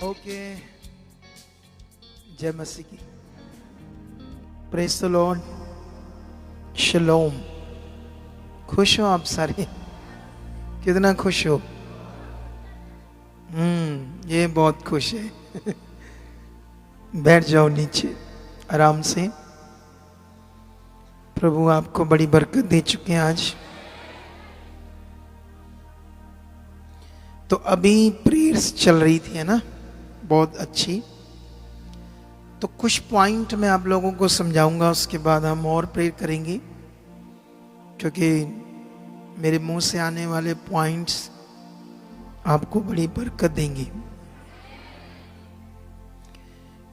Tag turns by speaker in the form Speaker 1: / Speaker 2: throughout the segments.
Speaker 1: Okay, जय मसीह की। प्रेज द लॉर्ड, शलोम। खुश हो आप सारे? कितना खुश हो? ये बहुत खुश है। बैठ जाओ नीचे आराम से। प्रभु आपको बड़ी बरकत दे चुके हैं आज। तो अभी प्रेयर्स चल रही थी, है ना, बहुत अच्छी। तो कुछ पॉइंट मैं आप लोगों को समझाऊंगा, उसके बाद हम और प्रेयर करेंगे, क्योंकि मेरे मुंह से आने वाले पॉइंट्स आपको बड़ी बरकत देंगे,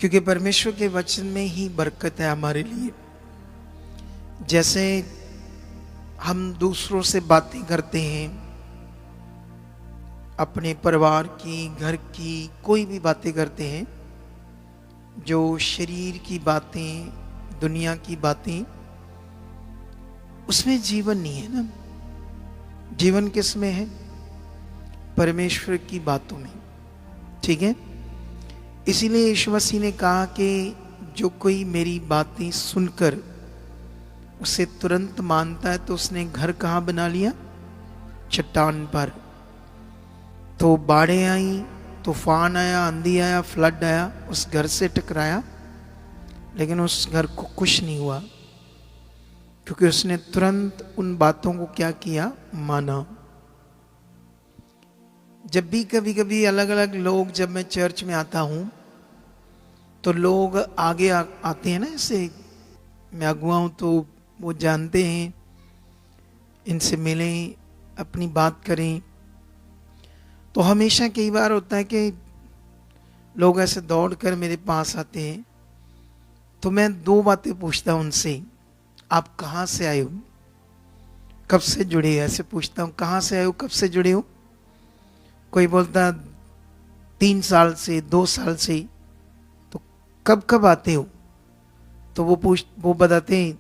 Speaker 1: क्योंकि परमेश्वर के वचन में ही बरकत है हमारे लिए। जैसे हम दूसरों से बातें करते हैं, अपने परिवार की, घर की, कोई भी बातें करते हैं, जो शरीर की बातें, दुनिया की बातें, उसमें जीवन नहीं है ना। जीवन किस में है? परमेश्वर की बातों में। ठीक है, इसीलिए यीशु मसीह ने कहा कि जो कोई मेरी बातें सुनकर उसे तुरंत मानता है, तो उसने घर कहाँ बना लिया? चट्टान पर। तो बाढ़ें आई, तूफान आया, आंधी आया, फ्लड आया, उस घर से टकराया, लेकिन उस घर को कुछ नहीं हुआ, क्योंकि उसने तुरंत उन बातों को क्या किया? माना। जब भी कभी कभी अलग अलग लोग, जब मैं चर्च में आता हूं, तो लोग आगे आते हैं ना, ऐसे मैं अगुआ हूं तो वो जानते हैं, इनसे मिलें, अपनी बात करें। तो हमेशा कई बार होता है कि लोग ऐसे दौड़ कर मेरे पास आते हैं, तो मैं दो बातें पूछता हूं उनसे। आप कहाँ से आए हो? कब से जुड़े हो? ऐसे पूछता हूँ, कहाँ से आए हो, कब से जुड़े हो? कोई बोलता 3 साल से, 2 साल से। तो कब कब आते हो? तो वो बताते हैं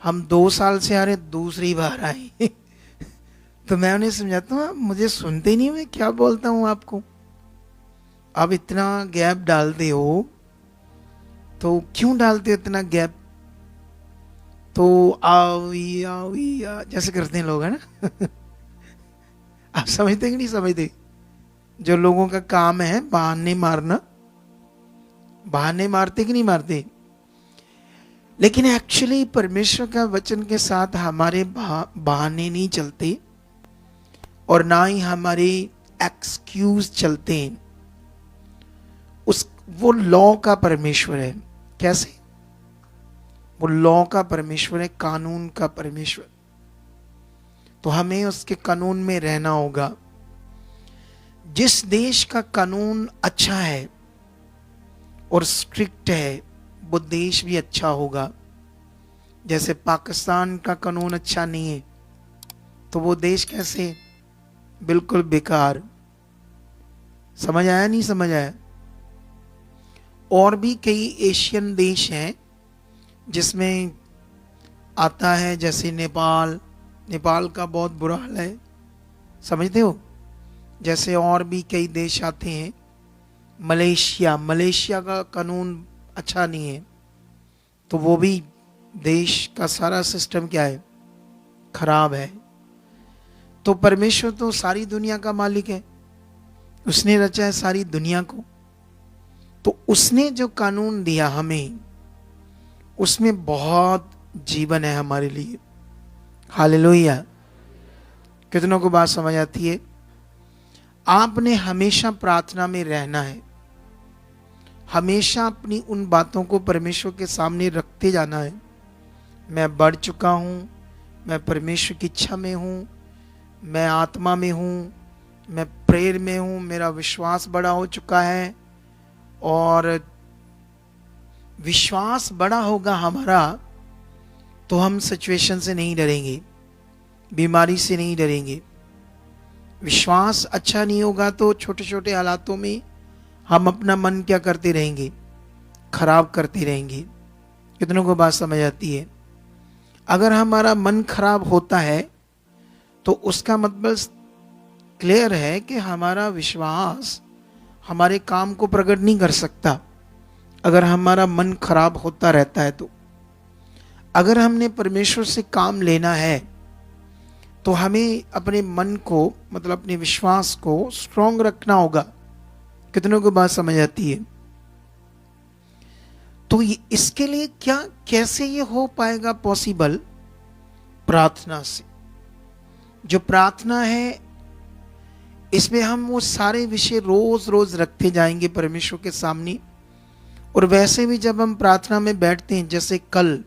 Speaker 1: हम 2 साल से आ रहे, दूसरी बार आए। तो मैं उन्हें समझाता हूँ, मुझे सुनते ही नहीं, मैं क्या बोलता हूँ आपको? आप इतना गैप डालते हो, तो क्यों डालते हो इतना गैप? तो आवी आवी जैसे करते हैं लोग, है ना। आप समझते कि नहीं समझते? जो लोगों का काम है बहाने मारना, बहाने मारते कि नहीं मारते? लेकिन एक्चुअली परमेश्वर का वचन के साथ हमारे बहाने नहीं चलते, और ना ही हमारे एक्सक्यूज चलते हैं। वो लॉ का परमेश्वर है। कैसे? वो लॉ का परमेश्वर है, कानून का परमेश्वर। तो हमें उसके कानून में रहना होगा। जिस देश का कानून अच्छा है और स्ट्रिक्ट है, वो देश भी अच्छा होगा। जैसे पाकिस्तान का कानून अच्छा नहीं है, तो वो देश कैसे? बिल्कुल बेकार। समझ आया? नहीं समझ आया? और भी कई एशियन देश हैं जिसमें आता है, जैसे नेपाल। नेपाल का बहुत बुरा हाल है, समझते हो? जैसे और भी कई देश आते हैं। मलेशिया का कानून अच्छा नहीं है, तो वो भी देश का सारा सिस्टम क्या है? खराब है। तो परमेश्वर तो सारी दुनिया का मालिक है, उसने रचा है सारी दुनिया को। तो उसने जो कानून दिया हमें, उसमें बहुत जीवन है हमारे लिए। हालेलुया। कितनों को बात समझ आती है? आपने हमेशा प्रार्थना में रहना है, हमेशा अपनी उन बातों को परमेश्वर के सामने रखते जाना है। मैं बढ़ चुका हूं, मैं परमेश्वर की इच्छा में हूं, मैं आत्मा में हूं, मैं प्रेयर में हूं, मेरा विश्वास बड़ा हो चुका है। और विश्वास बड़ा होगा हमारा, तो हम सिचुएशन से नहीं डरेंगे, बीमारी से नहीं डरेंगे। विश्वास अच्छा नहीं होगा तो छोटे छोटे हालातों में हम अपना मन क्या करते रहेंगे? खराब करते रहेंगे। कितनों को बात समझ आती है? अगर हमारा मन खराब होता है, तो उसका मतलब क्लियर है कि हमारा विश्वास हमारे काम को प्रकट नहीं कर सकता अगर हमारा मन खराब होता रहता है। तो अगर हमने परमेश्वर से काम लेना है तो हमें अपने मन को, मतलब अपने विश्वास को स्ट्रांग रखना होगा। कितनों को बात समझ आती है? तो इसके लिए क्या, कैसे ये हो पाएगा पॉसिबल? प्रार्थना से। जो प्रार्थना है, इसमें हम वो सारे विषय रोज रोज रखते जाएंगे परमेश्वर के सामने। और वैसे भी जब हम प्रार्थना में बैठते हैं, जैसे कल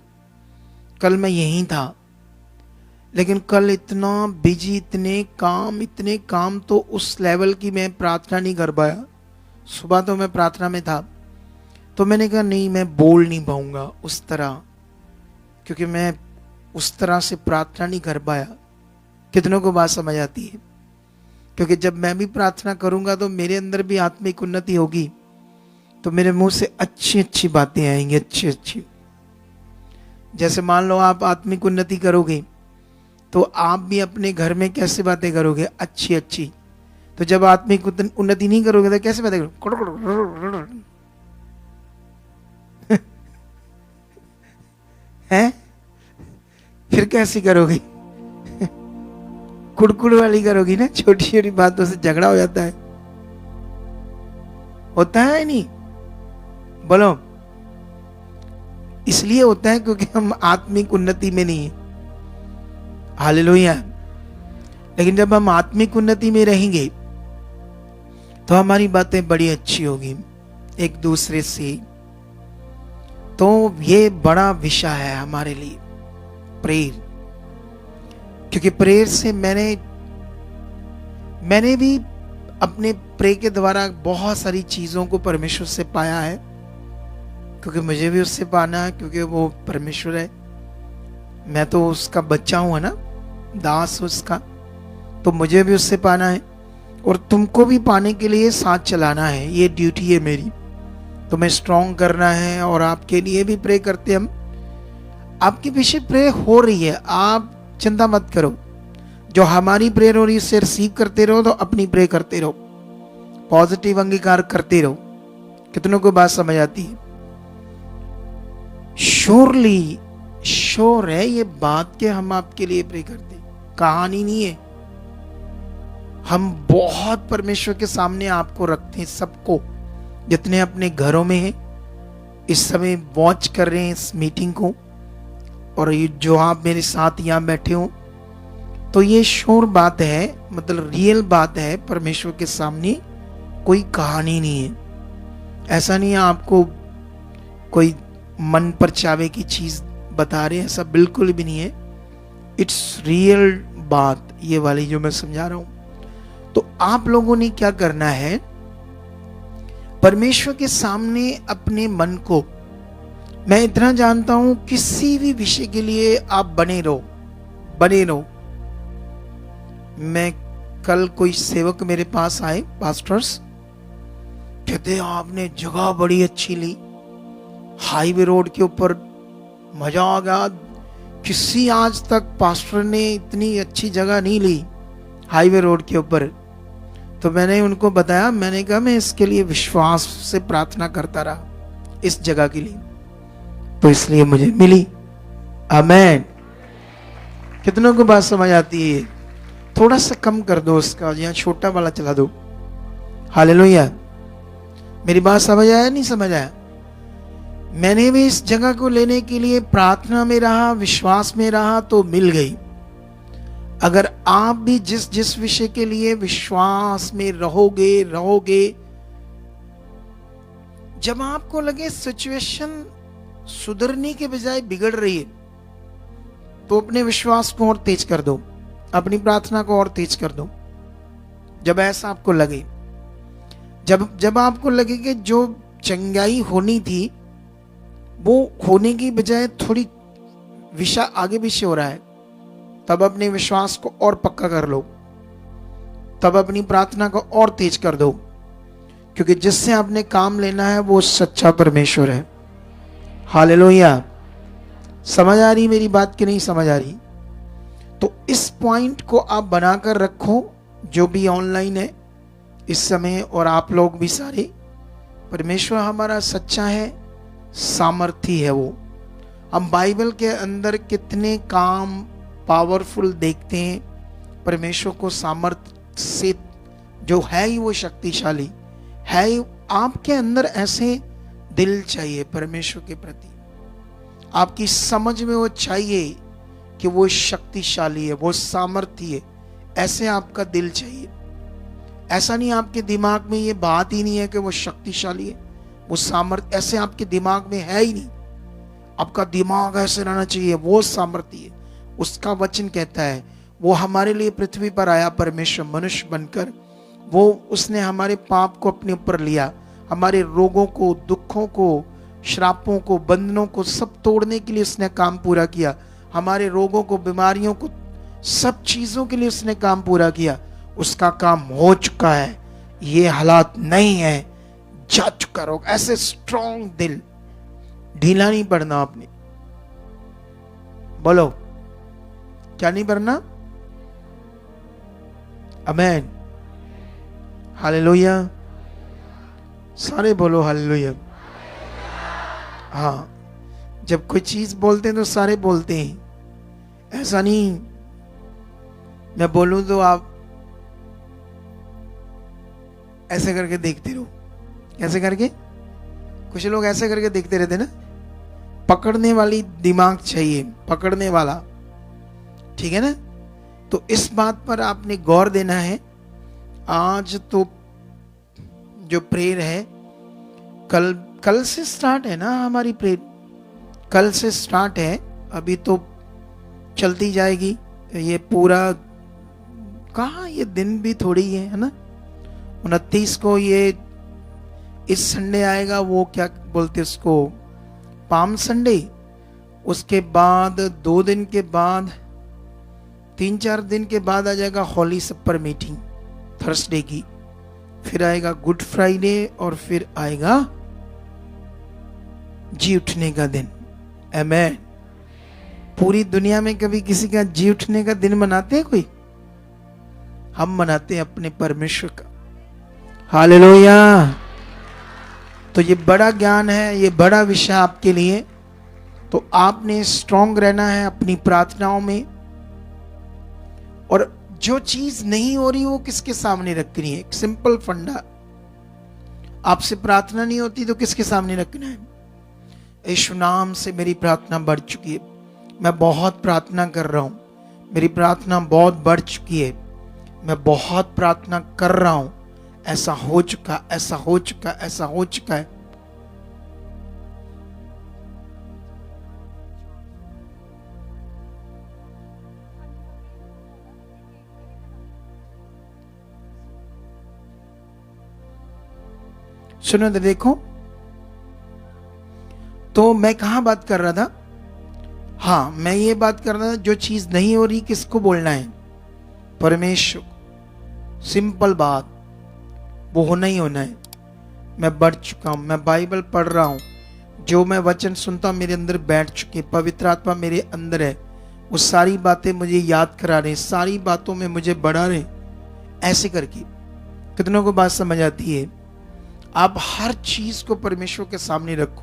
Speaker 1: मैं यहीं था, लेकिन कल इतना बिजी, इतने काम तो उस लेवल की मैं प्रार्थना नहीं कर पाया। सुबह तो मैं प्रार्थना में था, तो मैंने कहा नहीं, मैं बोल नहीं पाऊंगा उस तरह, क्योंकि मैं उस तरह से प्रार्थना नहीं कर पाया। कितनों को बात समझ आती है? क्योंकि जब मैं भी प्रार्थना करूंगा तो मेरे अंदर भी आत्मिक उन्नति होगी, तो मेरे मुंह से अच्छी अच्छी बातें आएंगी, अच्छी अच्छी। जैसे मान लो आप आत्मिक उन्नति करोगे तो आप भी अपने घर में कैसे बातें करोगे? अच्छी अच्छी। तो जब आत्मिक उन्नति नहीं करोगे तो कैसे बातें करोगे? हैं? फिर कैसी करोगी? कुड़कुड़ वाली करोगी ना, छोटी छोटी बातों से झगड़ा हो जाता है। होता है नहीं? बोलो। इसलिए होता है क्योंकि हम आत्मिक उन्नति में नहीं है। हालेलुया। लेकिन जब हम आत्मिक उन्नति में रहेंगे तो हमारी बातें बड़ी अच्छी होगी एक दूसरे से। तो ये बड़ा विषय है हमारे लिए, प्रेयर। क्योंकि प्रेयर से मैंने भी अपने प्रे के द्वारा बहुत सारी चीजों को परमेश्वर से पाया है, क्योंकि मुझे भी उससे पाना है, क्योंकि वो परमेश्वर है। मैं तो उसका बच्चा हूं, है ना, दास उसका, तो मुझे भी उससे पाना है और तुमको भी पाने के लिए साथ चलाना है। ये ड्यूटी है मेरी, तुम्हें स्ट्रांग करना है। और आपके लिए भी प्रे करते हम, आपके पीछे प्रे हो रही है, आप चिंता मत करो। जो हमारी प्रेयर हो रही है उससे रिसीव करते रहो, तो अपनी प्रे करते रहो, पॉजिटिव अंगीकार करते रहो। कितनों को बात समझ आती है? श्योरली श्योर है ये बात कि हम आपके लिए प्रे करते, कहानी नहीं है। हम बहुत परमेश्वर के सामने आपको रखते हैं, सबको, जितने अपने घरों में हैं, इस समय वॉच कर रहे हैं इस मीटिंग को, और ये जो आप मेरे साथ यहाँ बैठे हो, तो ये श्योर बात है, मतलब रियल बात है। परमेश्वर के सामने कोई कहानी नहीं है। ऐसा नहीं है आपको कोई मन पर चावे की चीज बता रहे हैं, ऐसा बिल्कुल भी नहीं है। इट्स रियल बात, ये वाली जो मैं समझा रहा हूं। तो आप लोगों ने क्या करना है? परमेश्वर के सामने अपने मन को, मैं इतना जानता हूं, किसी भी विषय के लिए आप बने रहो। मैं कल कोई सेवक मेरे पास आए, पास्टर्स, कहते आपने जगह बड़ी अच्छी ली, हाईवे रोड के ऊपर, मजा आ गया। किसी आज तक पास्टर ने इतनी अच्छी जगह नहीं ली हाईवे रोड के ऊपर। तो मैंने उनको बताया, मैंने कहा मैं इसके लिए विश्वास से प्रार्थना करता रहा इस जगह के लिए, तो इसलिए मुझे मिली। आमेन। कितनों को बात समझ आती है? थोड़ा सा कम कर दो उसका, यहाँ छोटा वाला चला दो। हालेलुया। मेरी बात समझ आया? नहीं समझ आया? मैंने भी इस जगह को लेने के लिए प्रार्थना में रहा, विश्वास में रहा, तो मिल गई। अगर आप भी जिस जिस विषय के लिए विश्वास में रहोगे, जब आपको लगे सिचुएशन सुधरने के बजाय बिगड़ रही है, तो अपने विश्वास को और तेज कर दो, अपनी प्रार्थना को और तेज कर दो। जब ऐसा आपको लगे, जब आपको लगे कि जो चंगाई होनी थी वो होने की बजाय थोड़ी विषय आगे पीछे हो रहा है, तब अपने विश्वास को और पक्का कर लो, तब अपनी प्रार्थना को और तेज कर दो, क्योंकि जिससे आपने काम लेना है वो सच्चा परमेश्वर है। हालेलुया। समझ आ रही मेरी बात कि नहीं समझ आ रही? तो इस पॉइंट को आप बनाकर रखो, जो भी ऑनलाइन है, इस समय, और आप लोग भी सारे, परमेश्वर हमारा सच्चा है, सामर्थी है वो। हम बाइबल के अंदर कितने काम पावरफुल देखते हैं। परमेश्वर को सामर्थ्य से जो है ही वो शक्तिशाली है ही। आपके अंदर ऐसे दिल चाहिए परमेश्वर के प्रति, आपकी समझ में वो चाहिए कि वो शक्तिशाली है, वो सामर्थी है, ऐसे आपका दिल चाहिए। ऐसा नहीं आपके दिमाग में ये बात ही नहीं है कि वो शक्तिशाली है, वो सामर्थ्य, ऐसे आपके दिमाग में है ही नहीं। आपका दिमाग ऐसे रहना चाहिए वो सामर्थ्य है। उसका वचन कहता है वो हमारे लिए पृथ्वी पर आया, परमेश्वर मनुष्य बनकर, वो उसने हमारे पाप को अपने ऊपर लिया, हमारे रोगों को, दुखों को, श्रापों को, बंधनों को सब तोड़ने के लिए उसने काम पूरा किया। हमारे रोगों को, बीमारियों को, सब चीजों के लिए उसने काम पूरा किया। उसका काम हो चुका है, ये हालात नहीं है, जा चुका रोग। ऐसे स्ट्रॉन्ग दिल, ढीला नहीं पड़ना आपने। बोलो क्या नहीं पड़ना? आमीन, हालेलुया। सारे बोलो हालेलुया। हाँ, जब कोई चीज बोलते हैं तो सारे बोलते हैं। ऐसा नहीं मैं बोलूं तो आप ऐसे करके देखते रहो। कैसे करके? कुछ लोग ऐसे करके देखते रहते ना। पकड़ने वाली दिमाग चाहिए, पकड़ने वाला, ठीक है ना। तो इस बात पर आपने गौर देना है। आज तो जो प्रेयर है, कल से स्टार्ट है ना हमारी प्रेयर, कल से स्टार्ट है, अभी तो चलती जाएगी। ये पूरा कहाँ, ये दिन भी थोड़ी है ना। 29 को ये इस संडे आएगा, वो क्या बोलते उसको, पाम संडे। उसके बाद 2 दिन के बाद, 3-4 दिन के बाद आ जाएगा होली सपर मीटिंग थर्सडे की, फिर आएगा गुड फ्राइडे, और फिर आएगा जी उठने का दिन। आमीन। पूरी दुनिया में कभी किसी का जी उठने का दिन मनाते हैं कोई? हम मनाते हैं अपने परमेश्वर का। हालेलुया। तो ये बड़ा ज्ञान है, ये बड़ा विषय आपके लिए। तो आपने स्ट्रांग रहना है अपनी प्रार्थनाओं में, और जो चीज नहीं हो रही वो किसके सामने रखनी है। एक सिंपल फंडा, आपसे प्रार्थना नहीं होती तो किसके सामने रखना है? यीशु नाम से मेरी प्रार्थना बढ़ चुकी है, मैं बहुत प्रार्थना कर रहा हूं, मेरी प्रार्थना बहुत बढ़ चुकी है, मैं बहुत प्रार्थना कर रहा हूं, ऐसा हो चुका, ऐसा हो चुका, ऐसा हो चुका है। सुनो तो देखो, तो मैं कहां बात कर रहा था? हाँ, मैं ये बात कर रहा था, जो चीज नहीं हो रही किसको बोलना है? परमेश्वर। सिंपल बात, वो होना ही होना है। मैं बढ़ चुका हूं, मैं बाइबल पढ़ रहा हूं, जो मैं वचन सुनता मेरे अंदर बैठ चुके, पवित्र आत्मा मेरे अंदर है, वो सारी बातें मुझे याद करा रहे, सारी बातों में मुझे बढ़ा रहे। ऐसे करके कितनों को बात समझ आती है? आप हर चीज को परमेश्वर के सामने रखो।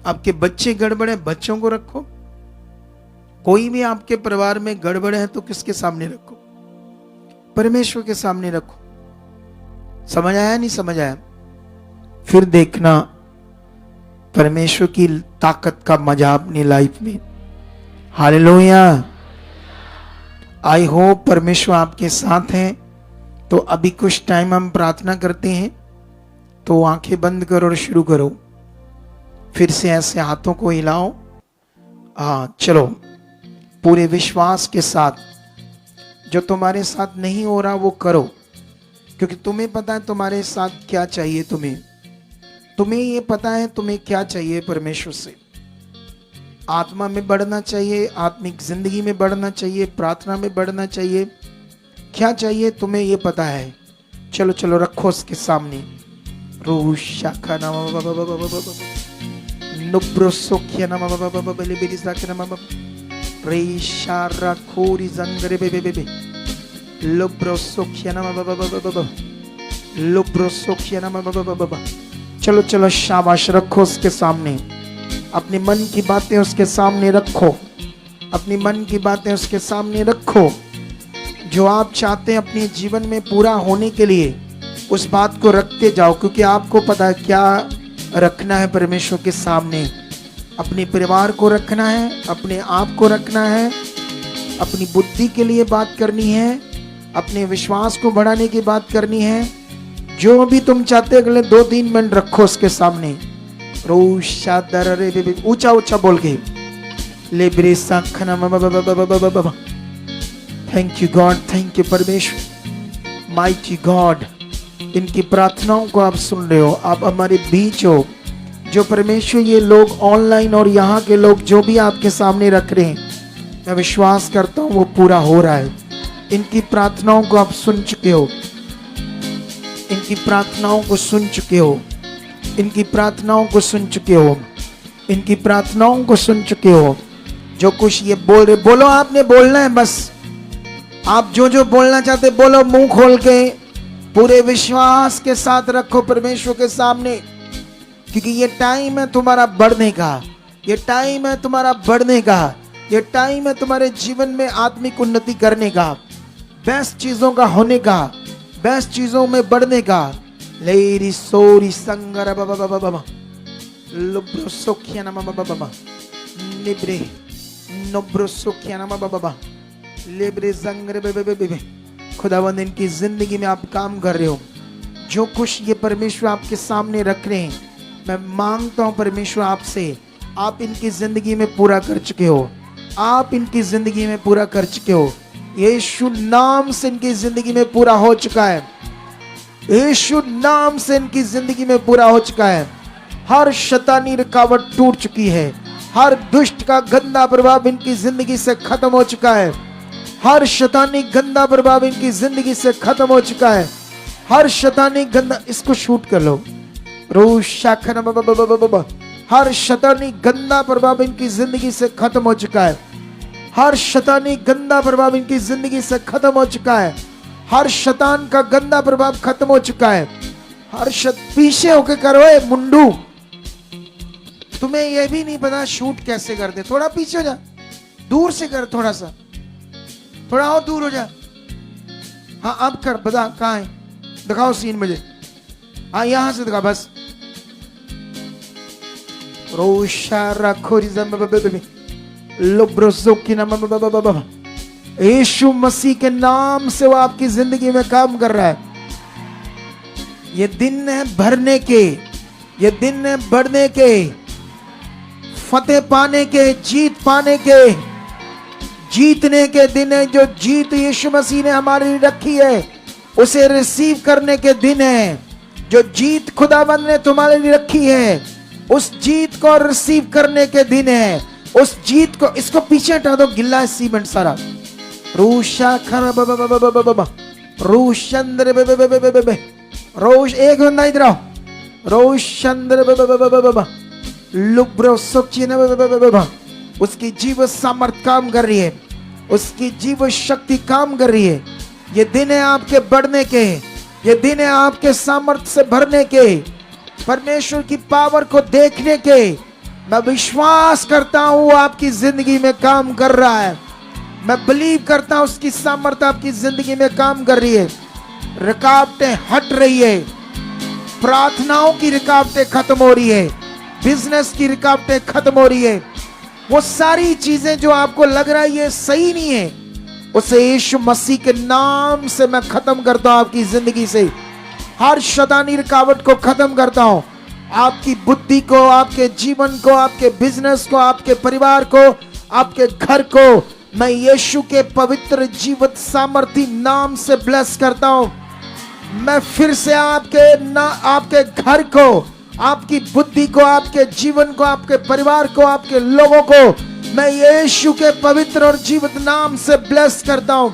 Speaker 1: आपके बच्चे गड़बड़ है, बच्चों को रखो। कोई भी आपके परिवार में गड़बड़ है तो किसके सामने रखो? परमेश्वर के सामने रखो। समझ आया? नहीं समझ आया? फिर देखना परमेश्वर की ताकत का मजा अपनी लाइफ में। हालेलुया। आई होप परमेश्वर आपके साथ है। तो अभी कुछ टाइम हम प्रार्थना करते हैं, तो आंखें बंद करो और शुरू करो। फिर से ऐसे हाथों को हिलाओ। हाँ, चलो पूरे विश्वास के साथ। जो तुम्हारे साथ नहीं हो रहा वो करो, क्योंकि तुम्हें पता है तुम्हारे साथ क्या चाहिए। तुम्हें ये पता है तुम्हें क्या चाहिए परमेश्वर से। आत्मा में बढ़ना चाहिए, आत्मिक जिंदगी में बढ़ना चाहिए, प्रार्थना में बढ़ना चाहिए। क्या चाहिए तुम्हें ये पता है। चलो चलो रखो उसके सामने। रूह शाखा नुब्रोसोखिया नामा बाबा बेले बेली साके नामा रेशारा खोरी जंगरे बेबे बेबे चलो चलो, शाबाश, रखो उसके सामने अपने मन की बातें, उसके सामने रखो अपनी मन की बातें, उसके सामने रखो। जो आप चाहते हैं अपने जीवन में पूरा होने के लिए, उस बात को रखते जाओ, क्योंकि आपको पता है क्या रखना है परमेश्वर के सामने। अपने परिवार को रखना है, अपने आप को रखना है, अपनी बुद्धि के लिए बात करनी है, अपने विश्वास को बढ़ाने की बात करनी है। जो भी तुम चाहते अगले 2-3 मिनट रखो उसके सामने। ऊंचा ऊंचा बोल के ले ब्रे साखना। Thank you God, thank you परमेश्वर, माइटी गॉड। इनकी प्रार्थनाओं को आप सुन रहे हो, आप हमारे बीच हो। जो परमेश्वर ये लोग ऑनलाइन और यहाँ के लोग जो भी आपके सामने रख रहे हैं, मैं विश्वास करता हूँ वो पूरा हो रहा है। इनकी प्रार्थनाओं को आप सुन चुके हो, इनकी प्रार्थनाओं को सुन चुके हो, इनकी प्रार्थनाओं को सुन चुके हो, इनकी प्रार्थनाओं को सुन चुके हो। जो कुछ ये बोल रहे, बोलो, आपने बोलना है बस। आप जो जो बोलना चाहते बोलो, मुंह खोल के, पूरे विश्वास के साथ रखो परमेश्वर के सामने, क्योंकि ये टाइम है तुम्हारा बढ़ने का, ये टाइम है तुम्हारा बढ़ने का, ये टाइम है तुम्हारे जीवन में आत्मिक उन्नति करने का, बेस्ट चीजों का होने का, बेस्ट चीजों में बढ़ने का। लेरी सोरी संगर बाबा बाबा बाबा लुब्रो सोखिया ना बाबा बाबा निब्रे नब्रो सोखिया ना बाबा बाबा लेब्रे संगर बेबे बेबे। खुदावंद इनकी जिंदगी में आप काम कर रहे हो। जो कुछ ये परमेश्वर आपके सामने रख रहे हैं, मैं मांगता हूं परमेश्वर आपसे, आप इनकी जिंदगी में पूरा कर चुके हो, आप इनकी जिंदगी में पूरा कर चुके हो। यीशु नाम से इनकी जिंदगी में पूरा हो चुका है, यीशु नाम से इनकी जिंदगी में पूरा हो चुका है। हर शैतानी रुकावट टूट चुकी है, हर दुष्ट का गंदा प्रभाव इनकी जिंदगी से खत्म हो चुका है, हर शैतानी गंदा प्रभाव इनकी जिंदगी से खत्म हो चुका है। हर शैतानी गंदा, इसको शूट कर लो, हर शैतानी गंदा प्रभाव इनकी जिंदगी से खत्म हो चुका है, हर शैतानी गंदा प्रभाव इनकी जिंदगी से खत्म हो चुका है, हर शैतान का गंदा प्रभाव खत्म हो चुका है। हर पीछे होके करो ए मुंडू, तुम्हें यह भी नहीं पता शूट कैसे करते। थोड़ा पीछे हो जा, दूर से कर, थोड़ा सा, थोड़ा और दूर हो जा। हाँ अब कर, बता कहाँ है, दिखाओ सीन मुझे। हाँ यहां से दिखा बस। यीशु मसीह के नाम से वो आपकी जिंदगी में काम कर रहा है। ये दिन है भरने के, ये दिन है बढ़ने के, फतेह पाने के, जीत पाने के, जीतने के दिन है। जो जीत यीशु मसीह ने हमारे लिए रखी है उसे रिसीव करने के दिन है। जो जीत खुदाबंद ने तुम्हारे लिए रखी है उस जीत को रिसीव करने के दिन है। उस जीत को, इसको पीछे हटा दो, गिल्ला है सीमेंट सारा। रूशा खरा बाबा बाबा बाबा बाबा रूशंद्र बे बे बे बे बे रोश, एक बंदा इधर आओ। रोशंद्र बे बे बे बे बे लुब्रो सोचिना बे बे बे बे। उसकी जीव सामर्थ काम कर रही है, उसकी जीव शक्ति काम कर रही है। ये दिन है आपके बढ़ने के, ये दिन है आपके सामर्थ्य से भरने के, परमेश्वर की पावर को देखने के। मैं विश्वास करता हूं आपकी जिंदगी में काम कर रहा है। मैं बिलीव करता हूं उसकी सामर्थ्य आपकी जिंदगी में काम कर रही है। रुकावटें हट रही है, प्रार्थनाओं की रुकावटें खत्म हो रही है, बिजनेस की रुकावटें खत्म हो रही है। वो सारी चीजें जो आपको लग रहा है ये सही नहीं है, उसे यीशु मसीह के नाम से मैं खत्म करता हूं आपकी जिंदगी से। हर शैतानी रुकावट को खत्म करता हूं, आपकी बुद्धि को, आपके जीवन को, आपके बिजनेस को, आपके परिवार को, आपके घर को मैं यीशु के पवित्र जीवित सामर्थी नाम से ब्लेस करता हूं। मैं फिर से आपके घर को, आपकी बुद्धि को, आपके जीवन को, आपके परिवार को, आपके लोगों को मैं यीशु के पवित्र और जीवित नाम से ब्लेस करता हूं।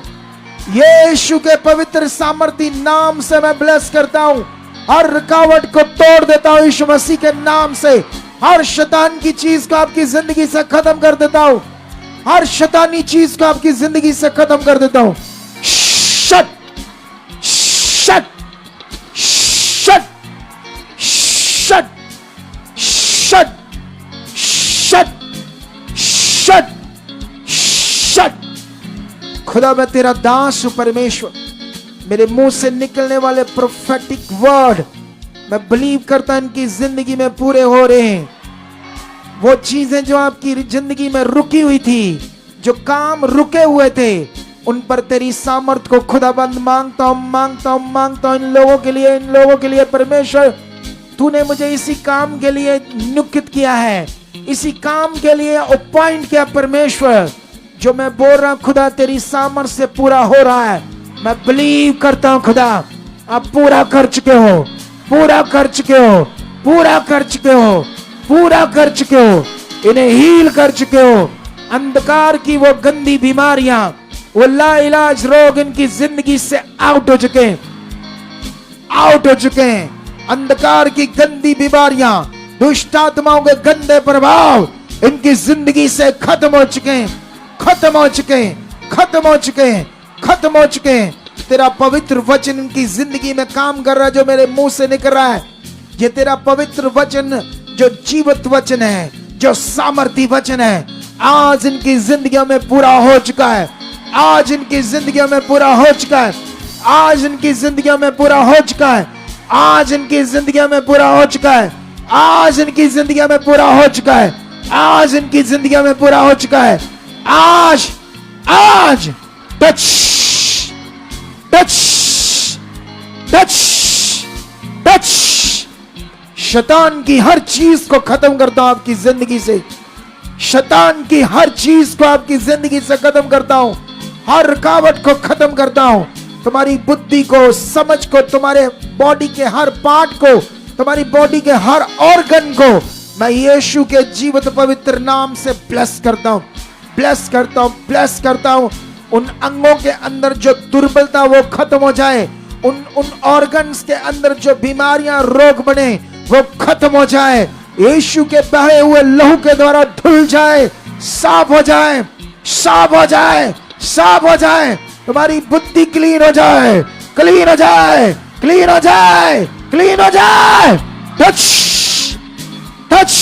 Speaker 1: यीशु के पवित्र सामर्थी नाम से मैं ब्लेस करता हूं। हर रुकावट को तोड़ देता हूं यीशु मसीह के नाम से। हर शैतान की चीज को आपकी जिंदगी से खत्म कर देता हूं। हर शैतानी चीज को आपकी जिंदगी से खत्म कर देता हूं। शट खुदा मैं तेरा दास हूं परमेश्वर, मेरे मुंह से निकलने वाले प्रोफेटिक वर्ड मैं बिलीव करता इनकी जिंदगी में पूरे हो रहे हैं। वो चीजें जो आपकी जिंदगी में रुकी हुई थी, जो काम रुके हुए थे, उन पर तेरी सामर्थ को खुदाबंद मांगता हूं इन लोगों के लिए परमेश्वर, तूने मुझे इसी काम के लिए नियुक्त किया है, इसी काम के लिए अपॉइंट किया परमेश्वर। जो मैं बोल रहा हूं खुदा तेरी सामर्थ से पूरा हो रहा है। मैं बिलीव करता हूं खुदा आप पूरा कर चुके हो, पूरा कर चुके हो, पूरा कर चुके हो, पूरा कर चुके हो, इन्हें हील कर चुके हो। अंधकार की वो गंदी बीमारियां, वो लाइलाज रोग इनकी जिंदगी से आउट हो चुके हैं, आउट हो चुके हैं। अंधकार की गंदी बीमारियां, दुष्ट आत्माओं के गंदे प्रभाव इनकी जिंदगी से खत्म हो चुके हैं, खत्म हो चुके हैं, खत्म हो चुके हैं, खत्म हो चुके हैं। तेरा पवित्र वचन इनकी जिंदगी में काम कर रहा है, जो मेरे मुंह से निकल रहा है। ये तेरा पवित्र वचन जो जीवित वचन है, जो सामर्थी वचन है, आज इनकी जिंदगियों में पूरा हो चुका है, आज इनकी जिंदगियों में पूरा हो चुका है, आज इनकी जिंदगियों में पूरा हो चुका है, आज इनकी जिंदगियों में पूरा हो चुका है, आज इनकी जिंदगियों में पूरा हो चुका है, आज इनकी जिंदगियों में पूरा हो चुका है। आज आज टच टच टच टच, शैतान की हर चीज को खत्म करता हूं आपकी जिंदगी से, शैतान की हर चीज को आपकी जिंदगी से खत्म करता हूं, हर रुकावट को खत्म करता हूं। तुम्हारी बुद्धि को, समझ को, तुम्हारे बॉडी के हर पार्ट को, तुम्हारी बॉडी के हर ऑर्गन को मैं यीशु के जीवित पवित्र नाम से ब्लेस करता हूं, ब्लेस करता हूं, ब्लेस करता हूं। उन अंगों के अंदर जो दुर्बलता वो खत्म हो जाए, उन ऑर्गन्स के अंदर जो बीमारियां, रोग बने वो खत्म हो जाए, यीशु के बहे हुए लहू के द्वारा धुल जाए, साफ हो जाए, साफ हो जाए, साफ हो जाए। तुम्हारी बुद्धि क्लीन हो जाए, क्लीन हो जाए, क्लीन हो जाए, क्लीन हो जाए। Touch touch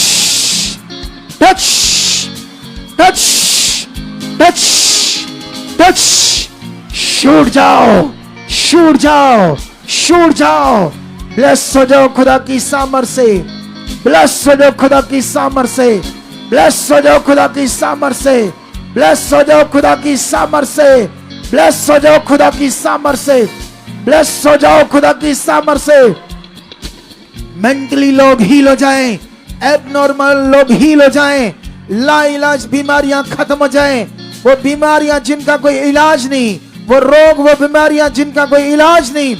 Speaker 1: touch touch touch touch, छूट जाओ, छूट जाओ, छूट जाओ। ब्लेस हो जाओ खुदा की सामर्थ से, ब्लेस हो जाओ खुदा की सामर्थ से, ब्लेस हो जाओ खुदा की सामर्थ से, ब्लेस हो जाओ खुदा की सामर्थ से, ब्लेस हो जाओ खुदा की सामर्थ से, ब्लेस हो जाओ खुदा की सामर्थ से। मेंटली लोग हील हो जाएं, एबनॉर्मल लोग हील हो जाएं, लाइलाज बीमारियां खत्म हो जाएं, वो बीमारियां जिनका कोई इलाज नहीं, वो रोग, वो बीमारियां जिनका कोई इलाज नहीं,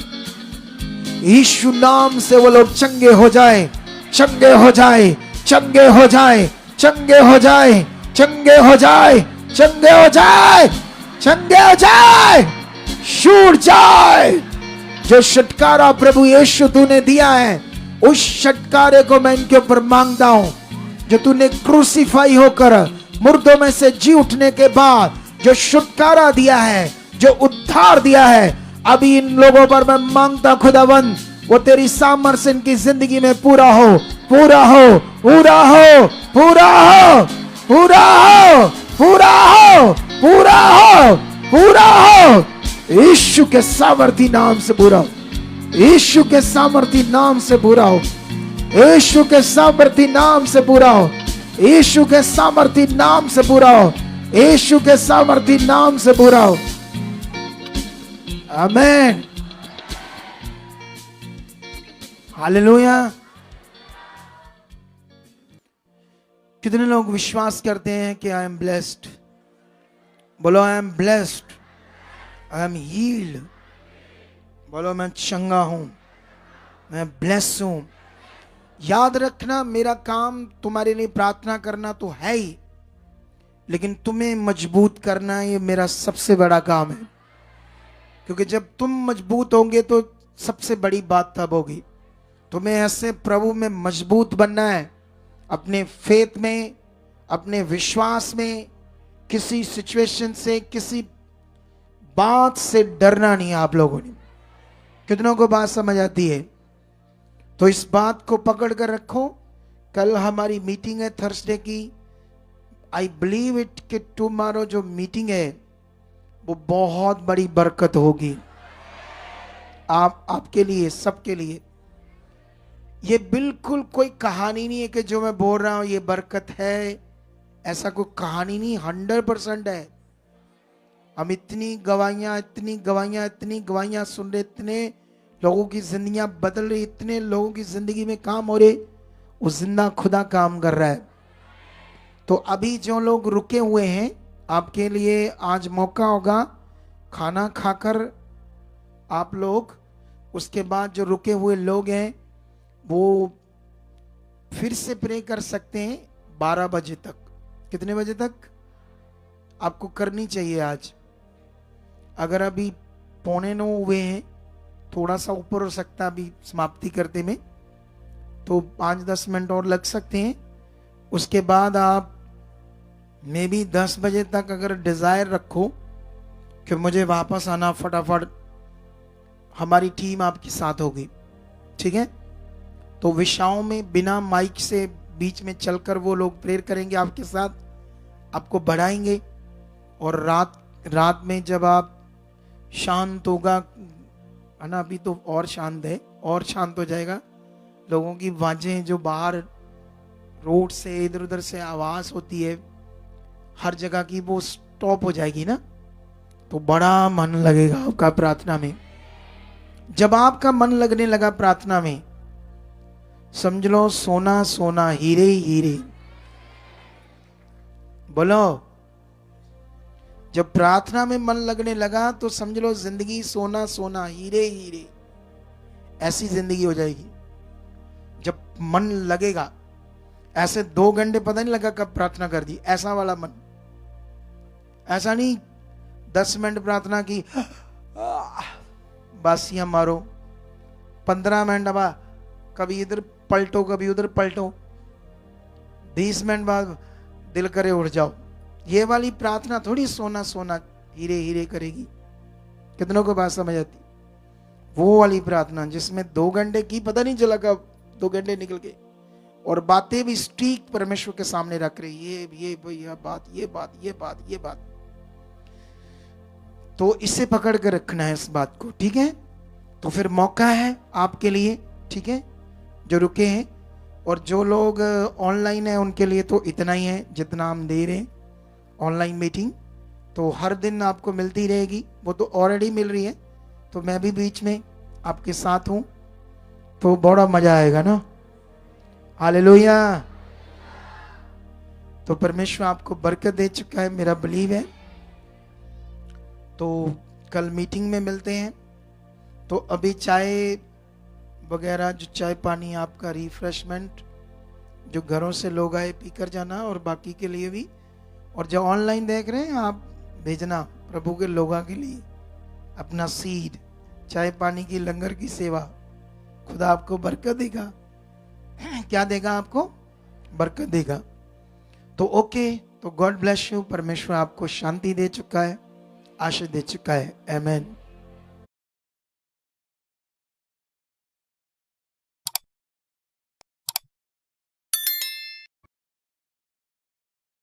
Speaker 1: यीशु नाम से वो लोग चंगे हो जाए, चंगे हो जाए, चंगे हो जाए, चंगे हो जाए, चंगे हो जाए, चंगे हो जाए, चंगे हो जाए, छूट जाए। जो छुटकारा प्रभु यीशु तूने दिया है, उस छुटकारे को मैं इनके ऊपर मांगता हूं। जो तूने क्रूसीफाई होकर मुर्दों में से जी उठने के बाद जो छुटकारा दिया है, जो उद्धार दिया है, अभी इन लोगों पर मैं मांगता खुदावंद, वो तेरी सामर्थ से इनकी जिंदगी में पूरा हो, पूरा हो, पूरा हो, पूरा हो, पूरा हो, पूरा हो, पूरा हो, पूरा हो। यीशु के सामर्थी नाम से पूरा हो, यीशु के सामर्थी नाम से पूरा हो, यीशु के सामर्थी नाम से पूरा हो, यीशु के सामर्थी नाम से पूरा हो, यीशु के सामर्थी नाम से पूरा हो। आमीन, हालेलुया। कितने लोग विश्वास करते हैं कि आई एम ब्लेस्ड? बोलो I am blessed, I am healed. बोलो मैं चंगा हूं, मैं ब्लेस हूं। याद रखना, मेरा काम तुम्हारे लिए प्रार्थना करना तो है ही, लेकिन तुम्हें मजबूत करना ये मेरा सबसे बड़ा काम है। क्योंकि जब तुम मजबूत होंगे तो सबसे बड़ी बात तब होगी। तुम्हें ऐसे प्रभु में मजबूत बनना है, अपने फेथ में, अपने विश्वास में। किसी सिचुएशन से, किसी बात से डरना नहीं। आप लोगों ने, कितनों को बात समझ आती है? तो इस बात को पकड़ कर रखो। कल हमारी मीटिंग है थर्सडे की। आई बिलीव इट कि टुमारो जो मीटिंग है वो बहुत बड़ी बरकत होगी आपके लिए, सबके लिए। ये बिल्कुल कोई कहानी नहीं है कि जो मैं बोल रहा हूं ये बरकत है, ऐसा कोई कहानी नहीं, 100% है। हम इतनी गवाहियां इतनी गवाहियां इतनी गवाहियां सुन रहे, इतने लोगों की जिंदगियां बदल रही, इतने लोगों की जिंदगी में काम हो रहे, वो जिंदा खुदा काम कर रहा है। तो अभी जो लोग रुके हुए हैं, आपके लिए आज मौका होगा, खाना खाकर आप लोग, उसके बाद जो रुके हुए लोग हैं वो फिर से प्रे कर सकते हैं 12 बजे तक। कितने बजे तक आपको करनी चाहिए आज? अगर अभी 8:45 हुए हैं, थोड़ा सा ऊपर हो सकता है अभी समाप्ति करते में, तो 5-10 मिनट और लग सकते हैं। उसके बाद आप मे भी 10 बजे तक अगर डिजायर रखो कि मुझे वापस आना फटाफट, हमारी टीम आपके साथ होगी, ठीक है? तो विषयों में बिना माइक से बीच में चलकर वो लोग प्रेयर करेंगे आपके साथ, आपको बढ़ाएंगे। और रात में जब आप शांत होगा, है ना, अभी तो और शांत है, और शांत हो जाएगा। लोगों की आवाजें जो बाहर रोड से इधर उधर से आवाज होती है हर जगह की, वो स्टॉप हो जाएगी ना, तो बड़ा मन लगेगा आपका प्रार्थना में। जब आपका मन लगने लगा प्रार्थना में, समझ लो सोना सोना हीरे ही हीरे। बोलो, जब प्रार्थना में मन लगने लगा तो समझ लो जिंदगी सोना सोना हीरे ही हीरे, ऐसी जिंदगी हो जाएगी। जब मन लगेगा ऐसे 2 घंटे पता नहीं लगा कब प्रार्थना कर दी, ऐसा वाला मन। ऐसा नहीं 10 मिनट प्रार्थना की बासियां मारो, 15 मिनट अब कभी इधर पलटो कभी उधर पलटो, 20 मिनट बाद दिल करे उठ जाओ। ये वाली प्रार्थना थोड़ी सोना सोना हीरे हीरे करेगी। कितनों को बात समझ आती? वो वाली प्रार्थना जिसमें 2 घंटे की पता नहीं चला कब 2 घंटे निकल गए, और बातें भी स्ट्रीक परमेश्वर के सामने रख रही, ये बात ये बात ये बात ये बात। तो इसे पकड़ कर रखना है इस बात को, ठीक है? तो फिर मौका है आपके लिए, ठीक है, जो रुके हैं। और जो लोग ऑनलाइन है उनके लिए तो इतना ही है जितना हम दे रहे हैं। ऑनलाइन मीटिंग तो हर दिन आपको मिलती रहेगी, वो तो ऑलरेडी मिल रही है, तो मैं भी बीच में आपके साथ हूं, तो बड़ा मजा आएगा ना। हालेलुया। तो परमेश्वर आपको बरकत दे चुका है, मेरा बिलीव है। तो कल मीटिंग में मिलते हैं। तो अभी चाय वगैरह, जो चाय पानी आपका रिफ्रेशमेंट, जो घरों से लोग आए पीकर जाना, और बाकी के लिए भी। और जो ऑनलाइन देख रहे हैं आप भेजना प्रभु के लोगों के लिए अपना सीड, चाय पानी की लंगर की सेवा। खुदा आपको बरकत देगा। क्या देगा? आपको बरकत देगा। तो ओके, तो गॉड ब्लेस यू। परमेश्वर आपको शांति दे चुका है, आशीष दे चुका है। आमीन।